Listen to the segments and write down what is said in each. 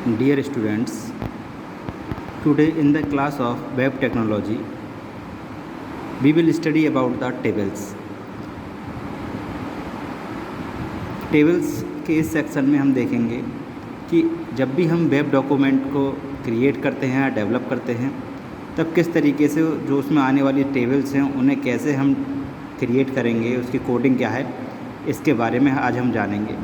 Dear students, today in the class of web technology, we will study about the tables. Tables के इस section में हम देखेंगे कि जब भी हम वेब डॉक्यूमेंट को क्रिएट करते हैं या डेवलप करते हैं तब किस तरीके से जो उसमें आने वाली टेबल्स हैं उन्हें कैसे हम क्रिएट करेंगे, उसकी कोडिंग क्या है, इसके बारे में आज हम जानेंगे।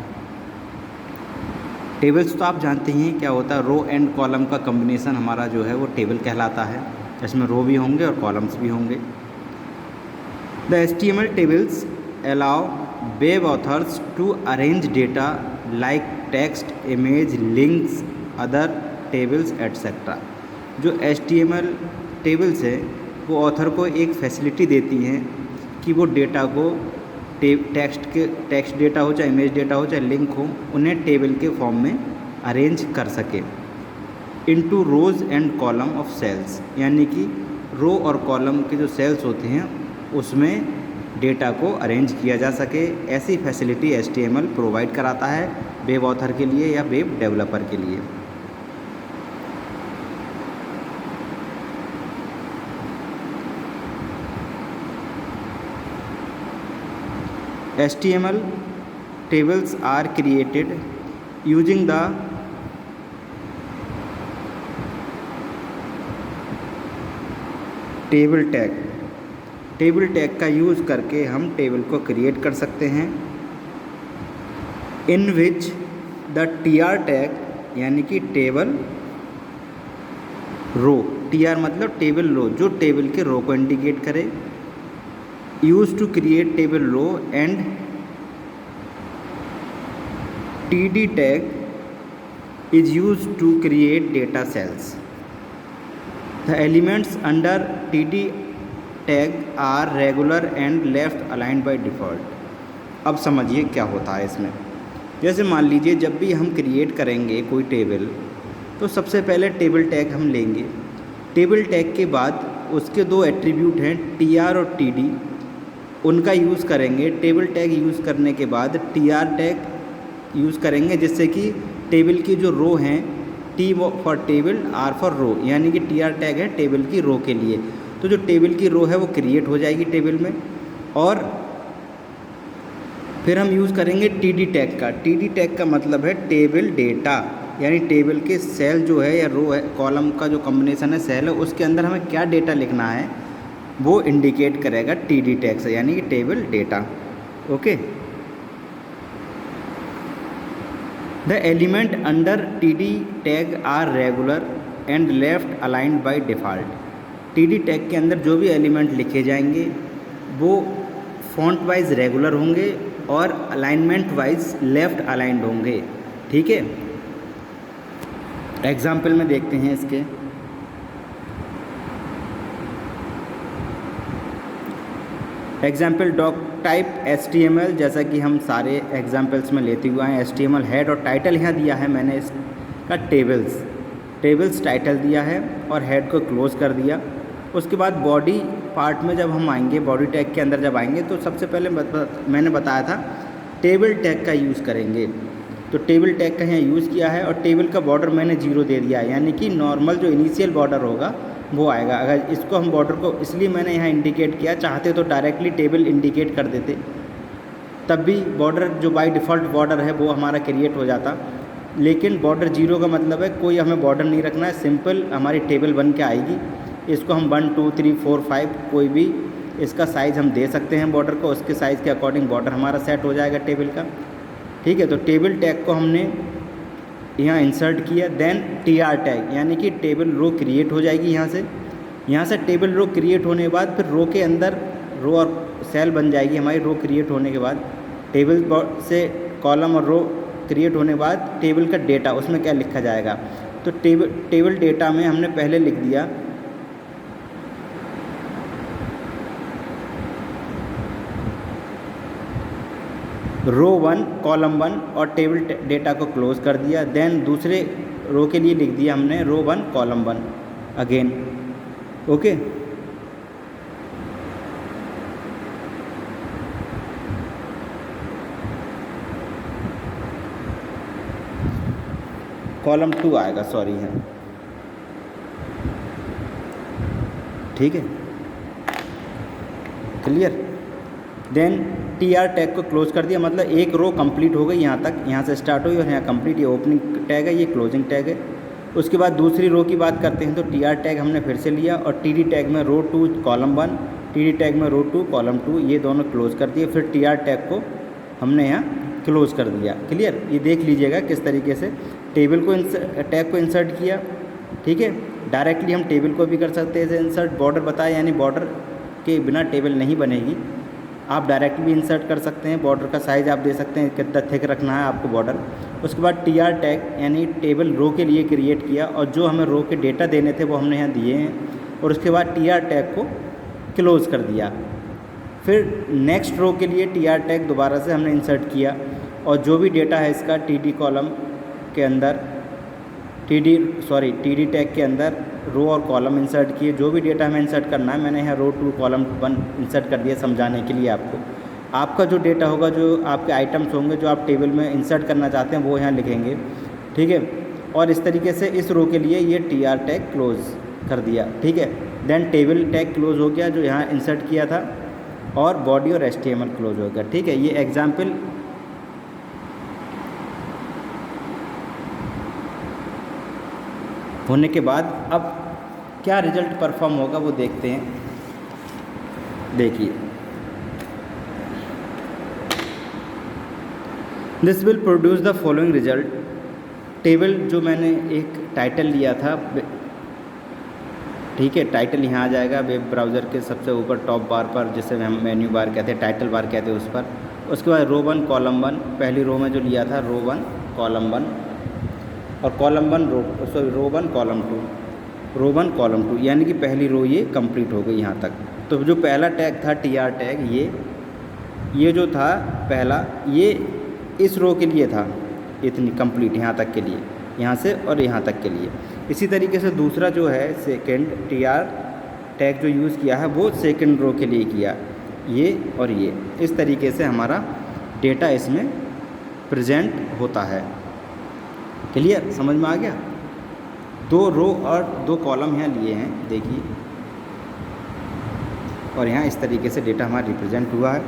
टेबल्स तो आप जानते हैं क्या होता है, रो एंड कॉलम का कम्बिनेशन हमारा जो है वो टेबल कहलाता है। इसमें रो भी होंगे और कॉलम्स भी होंगे। The HTML tables allow web authors to arrange data like text, image, links, other tables etc. जो HTML टेबल्स है वो ऑथर को एक फैसिलिटी देती हैं कि वो डेटा को टेक्स्ट डेटा हो, चाहे इमेज डेटा हो, चाहे लिंक हो, उन्हें टेबल के फॉर्म में अरेंज कर सके into rows and column of cells, यानी कि रो और कॉलम के जो सेल्स होते हैं उसमें डेटा को अरेंज किया जा सके। ऐसी फैसिलिटी HTML प्रोवाइड कराता है वेब ऑथर के लिए या वेब डेवलपर के लिए। HTML tables are created using the table tag. Table tag का यूज़ करके हम टेबल को क्रिएट कर सकते हैं। In which the TR tag यानी कि टेबल रो, TR मतलब टेबल रो, जो टेबल के रो को इंडिकेट करे, use to create table row, and TD tag is use to create data cells. The elements under TD tag are regular and left aligned by default. अब समझिए क्या होता है इसमें। जैसे मान लीजिए जब भी हम क्रिएट करेंगे कोई टेबल तो सबसे पहले टेबल टैग हम लेंगे। टेबल टैग के बाद उसके दो एट्रीब्यूट हैं TR और TD, उनका यूज़ करेंगे। टेबल टैग यूज़ करने के बाद TR टैग यूज़ करेंगे जिससे कि टेबल की जो रो हैं, T for table, R for row, यानी कि TR टैग है टेबल की रो के लिए। तो जो टेबल की रो है वो क्रिएट हो जाएगी टेबल में। और फिर हम यूज़ करेंगे TD टैग का। TD टैग का मतलब है टेबल डेटा, यानी टेबल के सेल जो है या रो है, कॉलम का जो कॉम्बिनेशन है सेल है, उसके अंदर हमें क्या डेटा लिखना है वो इंडिकेट करेगा TD टैग से, यानी कि table data. Okay. The element under TD tag are regular and left aligned by default. TD tag के अंदर जो भी एलिमेंट लिखे जाएंगे वो फॉन्ट वाइज रेगुलर होंगे और अलाइनमेंट वाइज लेफ़्ट अलाइंड होंगे। ठीक है, एग्जाम्पल में देखते हैं इसके। एग्जाम्पल डॉक टाइप HTML, जैसा कि हम सारे एग्जाम्पल्स में लेते हुए हैं। HTML हेड और टाइटल यहाँ दिया है मैंने इसका टेबल्स टाइटल दिया है और हेड को क्लोज कर दिया। उसके बाद बॉडी पार्ट में जब हम आएंगे, बॉडी टैग के अंदर जब आएंगे तो सबसे पहले मैंने बताया था टेबल टैग का यूज़ करेंगे। तो टेबल टैग का यहाँ यूज़ किया है और टेबल का बॉर्डर मैंने 0 दे दिया है, यानी कि नॉर्मल जो इनिशियल बॉर्डर होगा वो आएगा। अगर इसको हम बॉर्डर को इसलिए मैंने यहाँ इंडिकेट किया, चाहते तो डायरेक्टली टेबल इंडिकेट कर देते, तब भी बॉर्डर जो बाय डिफ़ॉल्ट बॉर्डर है वो हमारा क्रिएट हो जाता। लेकिन बॉर्डर 0 का मतलब है कोई हमें बॉर्डर नहीं रखना है, सिंपल हमारी टेबल बन के आएगी। इसको हम 1 2 3 4 5 कोई भी इसका साइज़ हम दे सकते हैं बॉर्डर को, उसके साइज़ के अकॉर्डिंग बॉर्डर हमारा सेट हो जाएगा टेबल का। ठीक है, तो टेबल टैग को हमने यहाँ इंसर्ट किया। देन TR टैग, यानी कि टेबल रो क्रिएट हो जाएगी यहाँ से टेबल रो क्रिएट होने के बाद फिर रो के अंदर रो और सेल बन जाएगी हमारी। रो क्रिएट होने के बाद टेबल से कॉलम और रो क्रिएट होने के बाद टेबल का डेटा, उसमें क्या लिखा जाएगा। तो टेबल डेटा में हमने पहले लिख दिया रो 1 कॉलम 1 और टेबल डेटा को क्लोज कर दिया। देन दूसरे रो के लिए लिख दिया हमने row 1 column 1 again. Okay, column 2 आएगा, सॉरी है, ठीक है, clear. Then T R tag को क्लोज कर दिया, मतलब एक रो कंप्लीट हो गई यहाँ तक, यहाँ से स्टार्ट हुई और यहाँ कंप्लीट, ये ओपनिंग टैग है, ये क्लोजिंग टैग है। उसके बाद दूसरी रो की बात करते हैं तो टी आर टैग हमने फिर से लिया और टी डी टैग में रो 2 कॉलम 1, टी डी टैग में रो 2 कॉलम 2, ये दोनों क्लोज कर दिए। फिर टी आर टैग को हमने यहाँ क्लोज कर दिया, क्लियर। ये देख लीजिएगा किस तरीके से टेबल को टैग को इंसर्ट किया, ठीक है। डायरेक्टली हम टेबल को भी कर सकते हैं इंसर्ट, बॉर्डर बताया, यानी बॉर्डर के बिना टेबल नहीं बनेगी, आप डायरेक्ट भी इंसर्ट कर सकते हैं। बॉर्डर का साइज़ आप दे सकते हैं कितना थिक रखना है आपको बॉर्डर। उसके बाद टी आर टैग यानी टेबल रो के लिए क्रिएट किया और जो हमें रो के डेटा देने थे वो हमने यहाँ दिए हैं, और उसके बाद टी आर टैग को क्लोज कर दिया। फिर नेक्स्ट रो के लिए टी आर टैग दोबारा से हमने इंसर्ट किया और जो भी डेटा है इसका टी डी कॉलम के अंदर, टी डी टैग के अंदर रो और कॉलम इंसर्ट किए। जो भी डेटा हमें इंसर्ट करना है, मैंने यहाँ रो 2 कॉलम 1 इंसर्ट कर दिया समझाने के लिए आपको। आपका जो डेटा होगा, जो आपके आइटम्स होंगे जो आप टेबल में इंसर्ट करना चाहते हैं, वो यहाँ लिखेंगे, ठीक है। और इस तरीके से इस रो के लिए ये टी आर टैग क्लोज कर दिया, ठीक है। देन टेबल टैग क्लोज हो गया जो यहाँ इंसर्ट किया था, और बॉडी और HTML क्लोज हो गया, ठीक है। ये एग्जाम्पल होने के बाद अब क्या रिजल्ट परफॉर्म होगा वो देखते हैं। देखिए, this will produce the following result. Table जो मैंने एक टाइटल लिया था, ठीक है, टाइटल यहाँ आ जाएगा वेब ब्राउज़र के सबसे ऊपर टॉप बार पर, जिसे हम मेन्यू बार कहते हैं, टाइटल बार कहते हैं उस पर। उसके बाद रो 1 कॉलम 1, पहली रो में जो लिया था रो 1 कॉलम 1, और कॉलम 1 रो 1 कॉलम 2, रो 1 कॉलम 2, यानी कि पहली रो ये कंप्लीट हो गई यहाँ तक। तो जो पहला टैग था टी आर टैग, ये जो था पहला, ये इस रो के लिए था, इतनी कंप्लीट यहाँ तक के लिए, यहाँ से और यहाँ तक के लिए। इसी तरीके से दूसरा जो है सेकंड टी आर टैग जो यूज़ किया है वो सेकंड रो के लिए किया, ये और ये। इस तरीके से हमारा डेटा इसमें प्रेजेंट होता है, क्लियर, समझ में आ गया। 2 रो और 2 कॉलम यहाँ लिए हैं, देखिए, और यहाँ इस तरीके से डेटा हमारा रिप्रेजेंट हुआ है।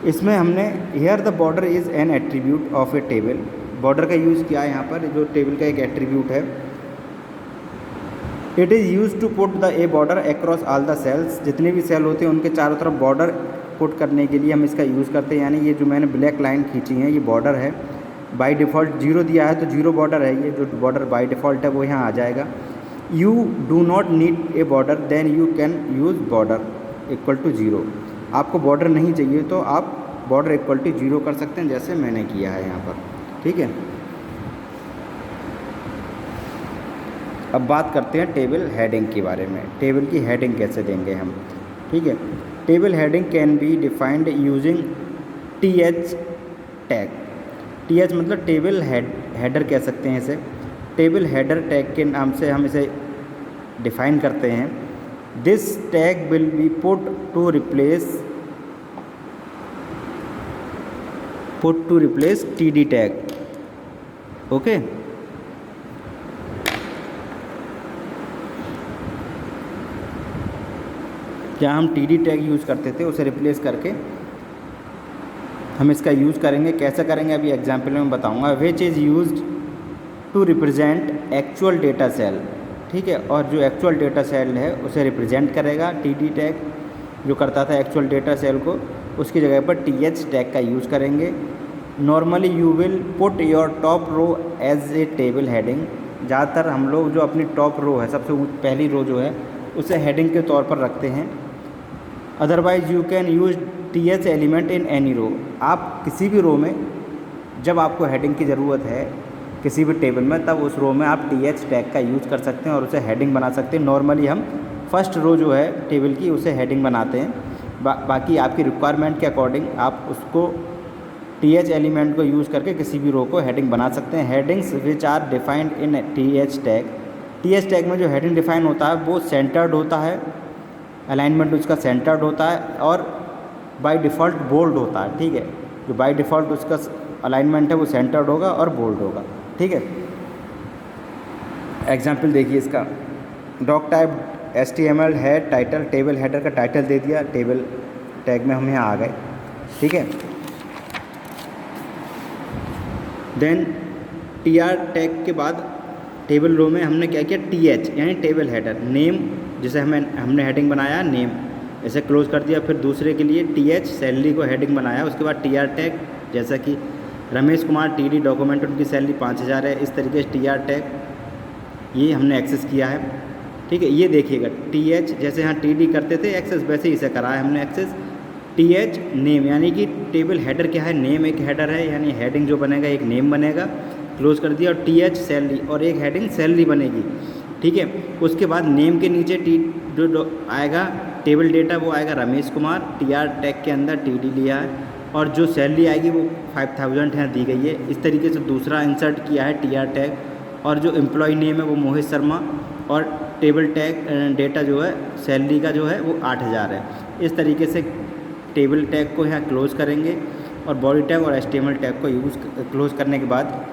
इसमें हमने here the border is an attribute of a table, border का यूज़ किया है यहाँ पर, जो टेबल का एक एट्रीब्यूट है। It is use to put the a border across all the cells, जितने भी सेल होते हैं उनके चारों तरफ बॉर्डर पुट करने के लिए हम इसका यूज़ करते हैं। यानी ये जो मैंने ब्लैक लाइन खींची है ये बॉर्डर है, बाय डिफ़ॉल्ट 0 दिया है तो 0 बॉर्डर है, ये जो बॉर्डर बाय डिफ़ॉल्ट है वो यहाँ आ जाएगा। You do not need a border then you can use border equal to 0। आपको बॉर्डर नहीं चाहिए तो आप बॉर्डर इक्वल टू 0 कर सकते हैं, जैसे मैंने किया है यहाँ पर, ठीक है। अब बात करते हैं टेबल हेडिंग के बारे में। टेबल की हेडिंग कैसे देंगे हम, ठीक है। Table heading can be defined using TH tag. TH मतलब टेबल हेडर कह सकते हैं इसे। टेबल हेडर टैग के नाम से हम इसे डिफाइन करते हैं। This tag will be put to replace TD tag, okay. जहाँ हम TD टैग यूज़ करते थे उसे रिप्लेस करके हम इसका यूज़ करेंगे। कैसे करेंगे अभी एग्जाम्पल में बताऊंगा। Which is used to represent actual data cell, ठीक है। और जो एक्चुअल डेटा सेल है उसे रिप्रेजेंट करेगा TD टैग, जो करता था एक्चुअल डेटा सेल को, उसकी जगह पर TH टैग का यूज़ करेंगे। Normally you will put your top row as a table heading. ज़्यादातर हम लोग जो अपनी टॉप रो है, सबसे पहली रो जो है, उसे हेडिंग के तौर पर रखते हैं। Otherwise you can use TH element in any row. आप किसी भी रो में जब आपको हेडिंग की ज़रूरत है किसी भी टेबल में, तब उस रो में आप TH टैग का यूज़ कर सकते हैं और उसे हेडिंग बना सकते हैं। नॉर्मली हम फर्स्ट रो जो है टेबल की उसे हेडिंग बनाते हैं। बाकी आपकी रिक्वायरमेंट के अकॉर्डिंग आप उसको TH एलिमेंट को यूज़ करके किसी भी रो को हेडिंग बना सकते हैं। Headings which are defined in TH tag. TH tag में जो हेडिंग डिफाइन होता है वो सेंटर्ड होता है, अलाइनमेंट उसका सेंटर्ड होता है और बाय डिफ़ॉल्ट बोल्ड होता है, ठीक है। जो बाय डिफ़ॉल्ट उसका अलाइनमेंट है वो सेंटर्ड होगा और बोल्ड होगा, ठीक है। एग्जाम्पल देखिए इसका, doc type HTML head title, table header का टाइटल दे दिया, टेबल टैग में हम यहाँ आ गए, ठीक है। देन TR टैग के बाद टेबल रो में हमने क्या किया, TH यानी टेबल हेडर, नेम जैसे हमने हेडिंग बनाया नेम, ऐसे क्लोज कर दिया। फिर दूसरे के लिए TH सैलरी को हेडिंग बनाया, उसके बाद TR टैग जैसा कि रमेश कुमार TD डॉक्यूमेंट उनकी सैलरी 5000 है, इस तरीके से TR टैग ये हमने एक्सेस किया है, ठीक है। ये देखिएगा TH जैसे यहाँ TD करते थे एक्सेस, वैसे ही इसे करा है हमने एक्सेस। TH नेम यानी कि टेबल हेडर क्या है, नेम एक हेडर है, यानी हेडिंग जो बनेगा एक नेम बनेगा, क्लोज कर दिया। और TH सैलरी और एक हेडिंग सैलरी बनेगी, ठीक है। उसके बाद नेम के नीचे जो आएगा टेबल डेटा वो आएगा रमेश कुमार, TR टैग के अंदर TD लिया है, और जो सैलरी आएगी वो 5000 यहाँ दी गई है। इस तरीके से दूसरा इंसर्ट किया है TR टैग, और जो एम्प्लॉय नेम है वो मोहित शर्मा, और टेबल टैग डेटा जो है सैलरी का जो है वो 8000 है। इस तरीके से टेबल टैग को यहाँ क्लोज करेंगे, और बॉडी टैग और HTML टैग को क्लोज करने के बाद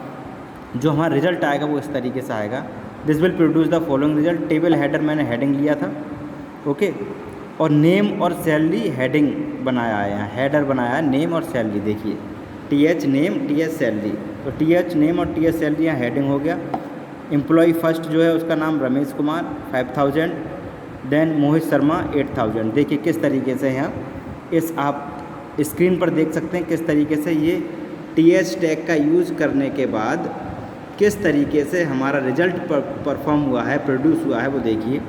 जो हमारा रिजल्ट आएगा वो इस तरीके से आएगा, this will produce the following result. Table header मैंने हेडिंग लिया था, ओके, और नेम और सैलरी हेडिंग बनाया है, यहाँ हेडर बनाया है नेम और सैलरी, देखिए TH नेम TH सैलरी, तो TH नेम और TH सैलरी यहाँ हेडिंग हो गया। एम्प्लॉय फर्स्ट जो है उसका नाम रमेश कुमार 5000, देन मोहित शर्मा 8000। देखिए किस तरीके से यहाँ आप स्क्रीन पर देख सकते हैं किस तरीके से ये TH टैग का यूज़ करने के बाद किस तरीके से हमारा रिजल्ट परफॉर्म हुआ है, प्रोड्यूस हुआ है, वो देखिए।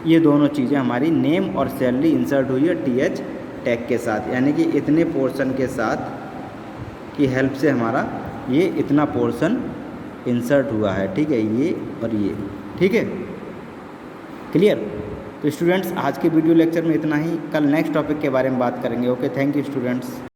ये दोनों चीज़ें हमारी नेम और सैलरी इंसर्ट हुई है TH टैग के साथ, यानी कि इतने पोर्शन के साथ की हेल्प से हमारा ये इतना पोर्शन इंसर्ट हुआ है, ठीक है, ये और ये, ठीक है, क्लियर। तो स्टूडेंट्स आज के वीडियो लेक्चर में इतना ही, कल नेक्स्ट टॉपिक के बारे में बात करेंगे। Okay, thank you students.